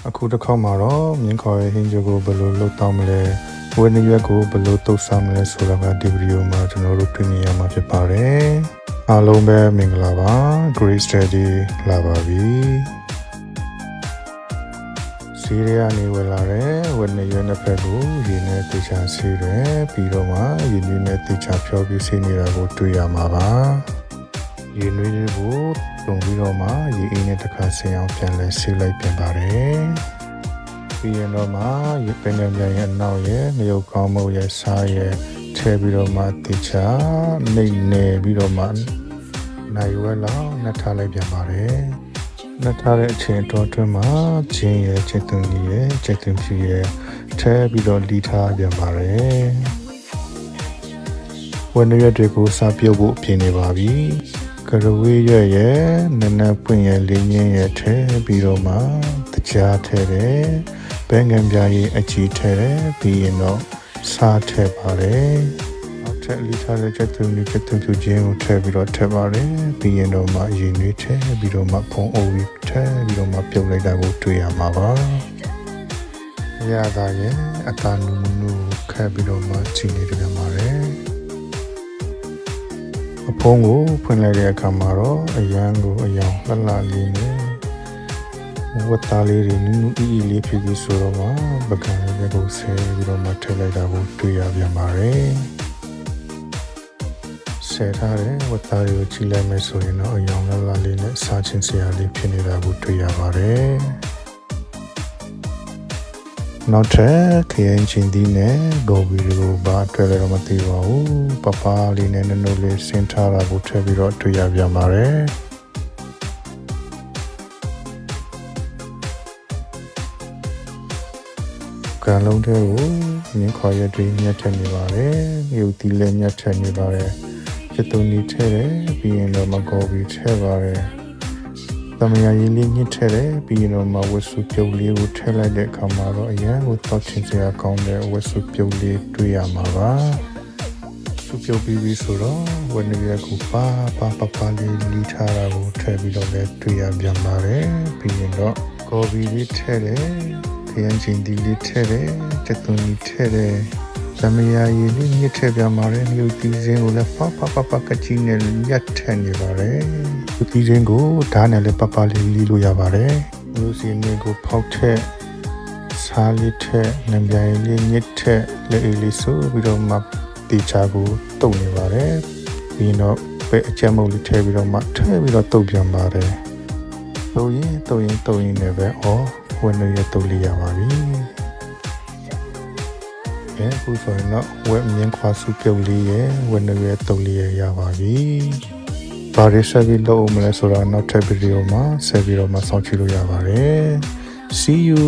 အခုတစ်ခေါက်မှာတော့မြင်းခေါ်ရဲ့ဟင်းချိုကိုဘယ်လိုလုပ်တော့မလဲဝင်းရွက်ကိုဘယ်လိုတုပ်ဆောင်မလဲဆိုတာကဒီဗီဒီယိုမှာကျွန်တော်တို့တွေ့မြင်ရမှာဖြစ်ပါတယ်အားလုံးပဲမင်္ဂလာပါ Great Study လာပါပြီစီးရကနေဝင်လာတဲ့ဝင်းရွက်နှစ်ဖက်ကိုရင်းနဲ့တေချာစီးတယ်ပြီးတော့မှရင်းနှီးနဲ့တေချာဖြောပြီးစီးနေတာကိုတွေ့ရမှာပါရင်းနှီးတွေကိုတုံပြီးတော့မှရေအင်းနဲ့တစ်ခါဆင်းအောင်ပြန်လဲဆေးလိုက်ပြန်ပါတယ်ပြီးရင်တော့မှရေပင်နဲ့ပြန်ရဲ့အနောက်ရဲ့ငရုတ်ကောင်းမုတ်ရဲ့စားရဲ့ထည့်ပြီးတော့မှတေချာနှိမ့်နေပြီးတော့မှနိုင်ဝဲလောက်နှက်ထားလိုက်ပြန်ပါတယ်နှက်ထားတဲ့အချိန်တော်အတွင်းမှာချင်းရဲ့ချစ်သွင်းကြီးရဲ့ချစ်သွင်းဖြူရဲ့ထည့်ပြီးတော့လီထားပြန်ပါတယ်ဝန်ရွက်တွေကိုစားပြုတ်ဖို့ပြင်နေပါပြီကရဝေးရဲ့နနပွင့်ရဲ့လေးငင်းရဲ့ထဲပြီးတော့မှတကြားထဲတယ်ဘဲငံပြားရဲ့အကြီးထဲတယ်ပြီးရင်တော့စားထဲပါတယ်နောက်ထပ်လီထားတဲ့ချက်သွင်းဖြူချင်းကိုထဲပြီးတော့ထဲပါတယ်ပြီးရင်တော့မှရင်းနှွေးထဲပြီးတော့မှဖုံးအုပ်ပြီးထဲပြီးတော့မှပြုတ်လိုက်တာကိုတွေ့ရမှာပါရတာရဲ့အတာနူနူခက်ပြီးတော့မှချိန်နေတယ်ပါတယ်အဖုံးကိုဖွင့်လိုက်တဲ့အခါမှာတော့အရန်ကိုအယောင်လှလှလေးနဲ့ဝတ်သားလေးတွေနူးနူးအီအီလေးဖြစ်ပြီးဆိုတော့မှပကံလေးကိုဆဲပြီးတော့မှထည့်လိုက်တာကိုတွေ့ရပြန်ပါတယ်ဆဲထားတဲ့ဝတ်သားတွေကိုကြည့်လိုက်မယ်ဆိုရင်တော့အယောင်လှလှလေးနဲ့စားချင်းစရာလေးဖြစ်နေတာကိုတွေ့ရပါတယ်နောက်ထပ်ခရင်ချင်းဒီနဲ့ဂိုဘီကိုဘာတွေ့လဲတော့မသိပါဘူးပပလေးနဲ့နုံလေးဆင်းထားတာကိုထည့်ပြီးတော့တွေ့ရပြန်ပါတယ်ကံလုံးတဲ့ကိုမြင်းခေါ်ရတဲ့မြတ်ထက်နေပါတယ်မြို့တီလည်းမြတ်ထက်နေပါတယ်ကျတုန်ဒီထဲတယ်ပြီးရင်တော့မဂိုဘီထဲပါတယ်သမယာရင်းလေးညှစ်ထဲတယ်ပြီးရင်တော့မဝက်စုပြုတ်လေးကိုထည့်လိုက်တဲ့အခါမှာတော့အရန်ကိုတောက်ချင်စရာကောင်းတဲ့ဝက်စုပြုတ်လေးတွေ့ရမှာပါစုပြုတ်ပြီးပြီဆိုတော့ဝက်နေရကိုပါလေးလီထားတာကိုထည့်ပြီးတော့လည်းတွေ့ရပြန်ပါတယ်ပြီးရင်တော့ကော်ဖီလေးထည့်တယ်ခရမ်းချင်းဒီလေးထည့်တယ်ချက်သွင်းလေးထည့်တယ်သမယာရည်လေးညှစ်ထည့်ပြန်ပါတယ်မြို့တီစင်းကိုလည်းပကကြီးနဲ့ရက်ထည့်နေပါတယ်မြို့တီစင်းကိုဓာတ်နဲ့လည်းပလေးလီလို့ရပါတယ်မြို့စင်းလေးကိုဖောက်ထည့်စားလေးထည့်နံပြိုင်လေးညှစ်ထည့်လက်အေးလေးဆိုပြီးတော့မှတီချာကိုတုပ်နေပါတယ်ပြီးတော့ပဲအကြမ်းမုတ်လေးထည့်ပြီးတော့မှထည့်ပြီးတော့တုပ်ပြန်ပါတယ်တုပ်ရင်လည်းပဲဝင်ရတုပ်လေးရပါပြီအခုဆိုရင်တော့ဝက်မြင်းခွာစုပြုတ်လေးရဲ့ဝက်နရွယ်တုပ်လေးရပါပြီ။ဘာတွေဆက်ပြီးလုပ်အောင်မလဲဆိုတော့နောက်ထပ်ဗီဒီယိုမှာဆက်ပြီးတော့မှစောင့်ကြည့်လို့ရပါတယ်။ See you